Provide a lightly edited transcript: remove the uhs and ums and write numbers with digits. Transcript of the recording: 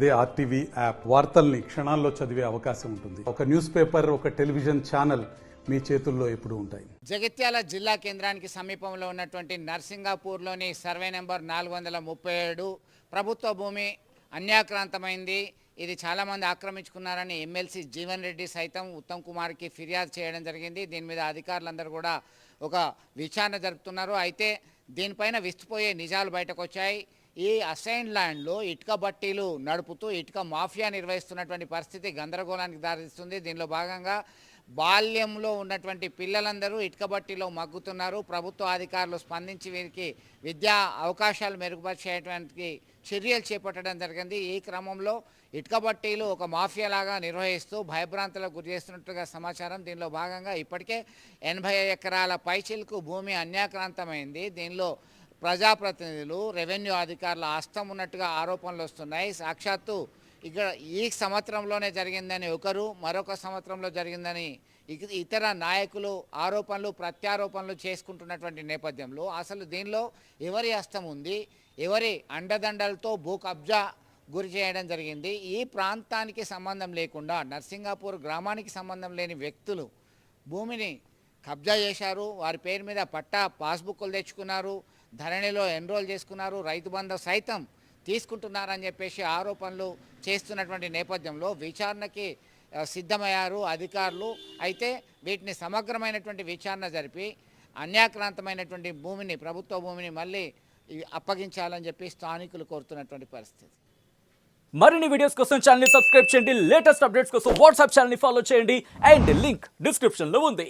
అదే RTV app వార్తల్ని క్షణాల్లో చదివే అవకాశం ఉంటుంది. ఒక న్యూస్ పేపర్, ఒక టెలివిజన్ ఛానల్ మీ చేతుల్లో ఎప్పుడూ ఉంటాయి. జగిత్యాల జిల్లా కేంద్రానికి సమీపంలో ఉన్నటువంటి నర్సింగాపూర్లోని సర్వే నెంబర్ 437 ప్రభుత్వ భూమి అన్యాక్రాంతమైంది. ఇది చాలామంది ఆక్రమించుకున్నారని ఎమ్మెల్సీ జీవన్ రెడ్డి సైతం ఉత్తమ్ కుమార్కి ఫిర్యాదు చేయడం జరిగింది. దీని మీద అధికారులందరూ కూడా ఒక విచారణ జరుపుతున్నారు. అయితే దీనిపైన విస్తుపోయే నిజాలు బయటకు వచ్చాయి. ఈ అసైన్ ల్యాండ్లో ఇటుక బట్టీలు నడుపుతూ ఇటుక మాఫియా నిర్వహిస్తున్నటువంటి పరిస్థితి గందరగోళానికి దారితీస్తుంది. దీనిలో భాగంగా బాల్యంలో ఉన్నటువంటి పిల్లలందరూ ఇటుక బట్టీలో మగ్గుతున్నారు. ప్రభుత్వ అధికారులు స్పందించి వీరికి విద్యా అవకాశాలు మెరుగుపరిచేటువంటి చర్యలు చేపట్టడం జరిగింది. ఈ క్రమంలో ఇటుక బట్టీలు ఒక మాఫియాలాగా నిర్వహిస్తూ భయభ్రాంతులకు గురి చేస్తున్నట్టుగా సమాచారం. దీనిలో భాగంగా ఇప్పటికే 80 ఎకరాల పైచిలకు భూమి అన్యాక్రాంతమైంది. దీనిలో ప్రజాప్రతినిధులు, రెవెన్యూ అధికారుల హస్తం ఉన్నట్టుగా ఆరోపణలు వస్తున్నాయి. సాక్షాత్తు ఇక్కడ ఈ సంవత్సరంలోనే జరిగిందని ఒకరు, మరొక సంవత్సరంలో జరిగిందని ఇతర నాయకులు ఆరోపణలు ప్రత్యారోపణలు చేసుకుంటున్నటువంటి నేపథ్యంలో అసలు దీనిలో ఎవరి హస్తం ఉంది, ఎవరి అండదండలతో భూ కబ్జా గురి చేయడం జరిగింది, ఈ ప్రాంతానికి సంబంధం లేకుండా నర్సింగాపూర్ గ్రామానికి సంబంధం లేని వ్యక్తులు భూమిని కబ్జా చేశారు. వారి పేరు మీద పట్టా పాస్బుక్లు తెచ్చుకున్నారు, ధరణిలో ఎన్రోల్ చేసుకున్నారు, రైతు బంధు సైతం తీసుకుంటున్నారని చెప్పేసి ఆరోపణలు చేస్తున్నటువంటి నేపథ్యంలో విచారణకి సిద్ధమయ్యారు అధికారులు. అయితే వీటిని సమగ్రమైనటువంటి విచారణ జరిపి అన్యాక్రాంతమైనటువంటి భూమిని, ప్రభుత్వ భూమిని మళ్ళీ అప్పగించాలని చెప్పి స్థానికులు కోరుతున్నటువంటి పరిస్థితి. మరిన్ని వీడియోస్ కోసం ఛానల్ ని సబ్స్క్రైబ్ చేయండి. లేటెస్ట్ అప్డేట్స్ కోసం వాట్సాప్ ఛానల్ ని ఫాలో చేయండి. అండ్ లింక్ డిస్క్రిప్షన్ లో ఉంది.